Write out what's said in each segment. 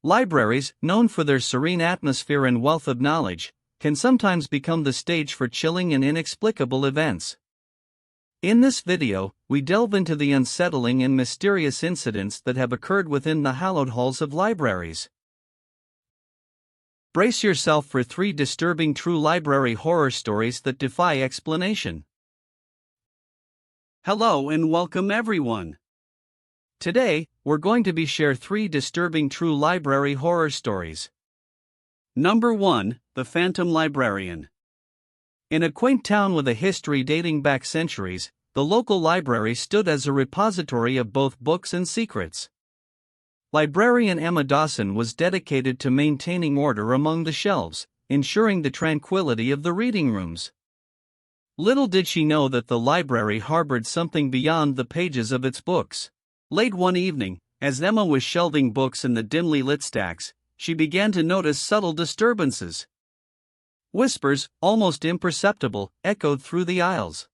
Libraries, known for their serene atmosphere and wealth of knowledge, can sometimes become the stage for chilling and inexplicable events. In this video, we delve into the unsettling and mysterious incidents that have occurred within the hallowed halls of libraries. Brace yourself for 3 disturbing true library horror stories that defy explanation. Hello and welcome everyone. Today, we're going to share 3 disturbing true library horror stories. Number 1, The Phantom Librarian. In a quaint town with a history dating back centuries, the local library stood as a repository of both books and secrets. Librarian Emma Dawson was dedicated to maintaining order among the shelves, ensuring the tranquility of the reading rooms. Little did she know that the library harbored something beyond the pages of its books. Late one evening, as Emma was shelving books in the dimly lit stacks, she began to notice subtle disturbances. Whispers, almost imperceptible, echoed through the aisles.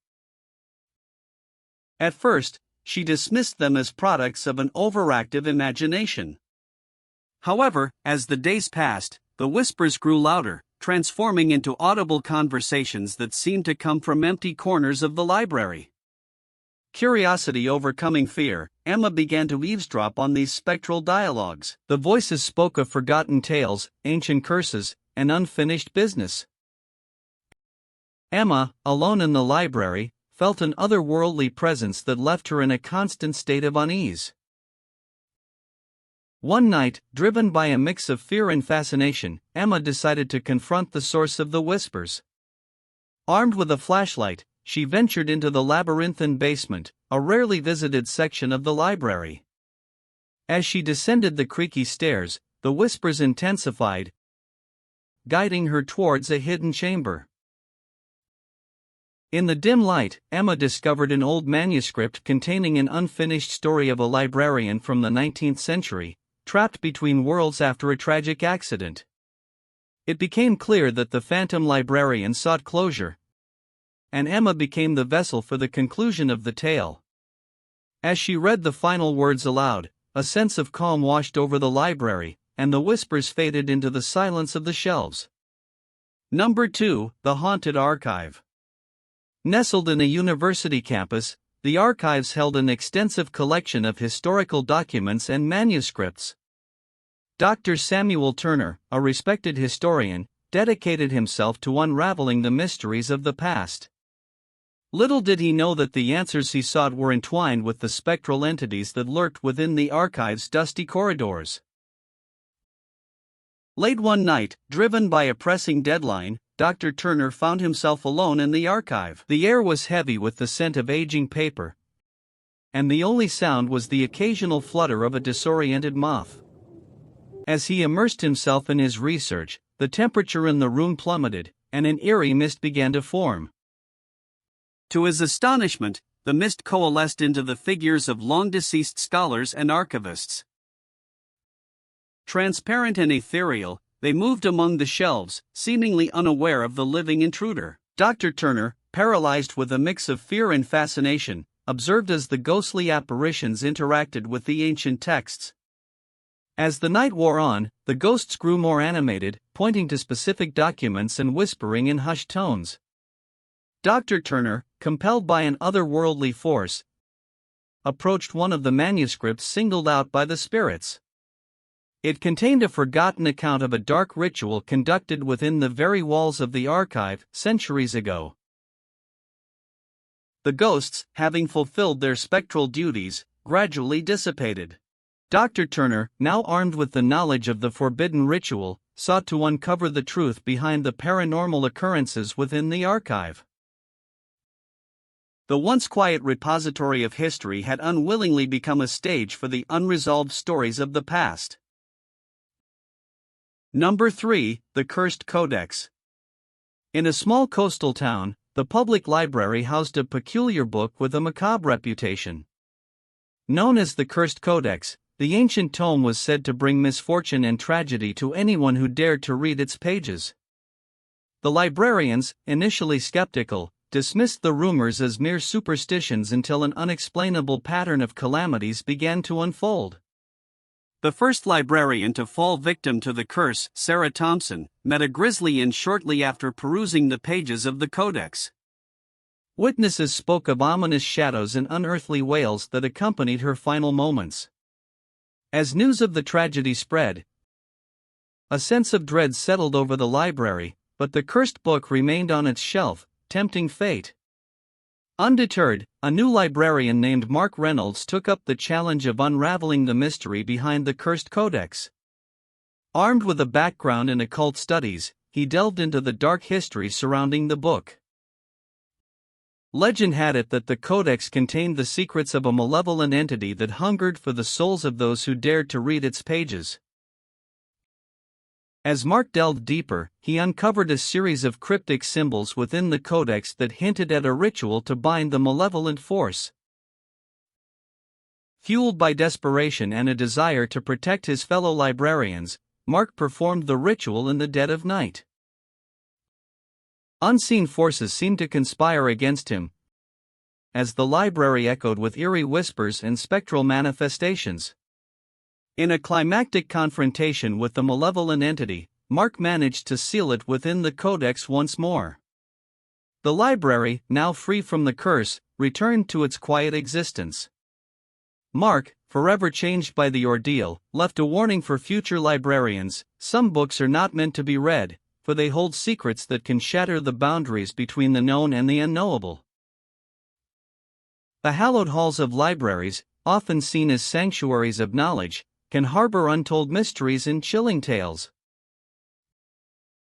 At first, she dismissed them as products of an overactive imagination. However, as the days passed, the whispers grew louder, transforming into audible conversations that seemed to come from empty corners of the library. Curiosity overcoming fear, Emma began to eavesdrop on these spectral dialogues. The voices spoke of forgotten tales, ancient curses, and unfinished business. Emma, alone in the library, felt an otherworldly presence that left her in a constant state of unease. One night, driven by a mix of fear and fascination, Emma decided to confront the source of the whispers. Armed with a flashlight, she ventured into the labyrinthine basement, a rarely visited section of the library. As she descended the creaky stairs, the whispers intensified, guiding her towards a hidden chamber. In the dim light, Emma discovered an old manuscript containing an unfinished story of a librarian from the 19th century, trapped between worlds after a tragic accident. It became clear that the phantom librarian sought closure, and Emma became the vessel for the conclusion of the tale. As she read the final words aloud, a sense of calm washed over the library, and the whispers faded into the silence of the shelves. Number 2, The Haunted Archive. Nestled in a university campus, the archives held an extensive collection of historical documents and manuscripts. Dr. Samuel Turner, a respected historian, dedicated himself to unraveling the mysteries of the past. Little did he know that the answers he sought were entwined with the spectral entities that lurked within the archive's dusty corridors. Late one night, driven by a pressing deadline, Dr. Turner found himself alone in the archive. The air was heavy with the scent of aging paper, and the only sound was the occasional flutter of a disoriented moth. As he immersed himself in his research, the temperature in the room plummeted, and an eerie mist began to form. To his astonishment, the mist coalesced into the figures of long-deceased scholars and archivists. Transparent and ethereal, they moved among the shelves, seemingly unaware of the living intruder. Dr. Turner, paralyzed with a mix of fear and fascination, observed as the ghostly apparitions interacted with the ancient texts. As the night wore on, the ghosts grew more animated, pointing to specific documents and whispering in hushed tones. Dr. Turner, compelled by an otherworldly force, approached one of the manuscripts singled out by the spirits. It contained a forgotten account of a dark ritual conducted within the very walls of the archive centuries ago. The ghosts, having fulfilled their spectral duties, gradually dissipated. Dr. Turner, now armed with the knowledge of the forbidden ritual, sought to uncover the truth behind the paranormal occurrences within the archive. The once quiet repository of history had unwillingly become a stage for the unresolved stories of the past. Number 3, The Cursed Codex. In a small coastal town, the public library housed a peculiar book with a macabre reputation. Known as the Cursed Codex, the ancient tome was said to bring misfortune and tragedy to anyone who dared to read its pages. The librarians, initially skeptical, dismissed the rumors as mere superstitions until an unexplainable pattern of calamities began to unfold. The first librarian to fall victim to the curse, Sarah Thompson, met a grisly end shortly after perusing the pages of the Codex. Witnesses spoke of ominous shadows and unearthly wails that accompanied her final moments. As news of the tragedy spread, a sense of dread settled over the library, but the cursed book remained on its shelf, tempting fate. Undeterred, a new librarian named Mark Reynolds took up the challenge of unraveling the mystery behind the cursed codex. Armed with a background in occult studies, he delved into the dark history surrounding the book. Legend had it that the codex contained the secrets of a malevolent entity that hungered for the souls of those who dared to read its pages. As Mark delved deeper, he uncovered a series of cryptic symbols within the codex that hinted at a ritual to bind the malevolent force. Fueled by desperation and a desire to protect his fellow librarians, Mark performed the ritual in the dead of night. Unseen forces seemed to conspire against him, as the library echoed with eerie whispers and spectral manifestations. In a climactic confrontation with the malevolent entity, Mark managed to seal it within the codex once more. The library, now free from the curse, returned to its quiet existence. Mark, forever changed by the ordeal, left a warning for future librarians: some books are not meant to be read, for they hold secrets that can shatter the boundaries between the known and the unknowable. The hallowed halls of libraries, often seen as sanctuaries of knowledge, can harbor untold mysteries and chilling tales.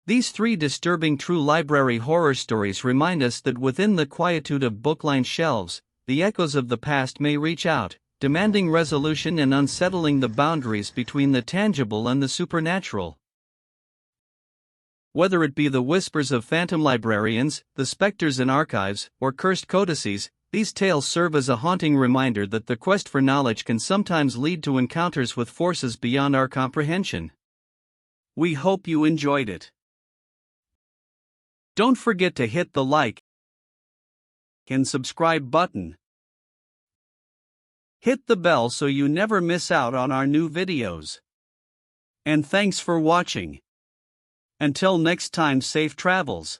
These three disturbing true library horror stories remind us that within the quietude of book-lined shelves, the echoes of the past may reach out, demanding resolution and unsettling the boundaries between the tangible and the supernatural. Whether it be the whispers of phantom librarians, the specters in archives, or cursed codices, these tales serve as a haunting reminder that the quest for knowledge can sometimes lead to encounters with forces beyond our comprehension. We hope you enjoyed it. Don't forget to hit the like and subscribe button. Hit the bell so you never miss out on our new videos. And thanks for watching. Until next time, safe travels.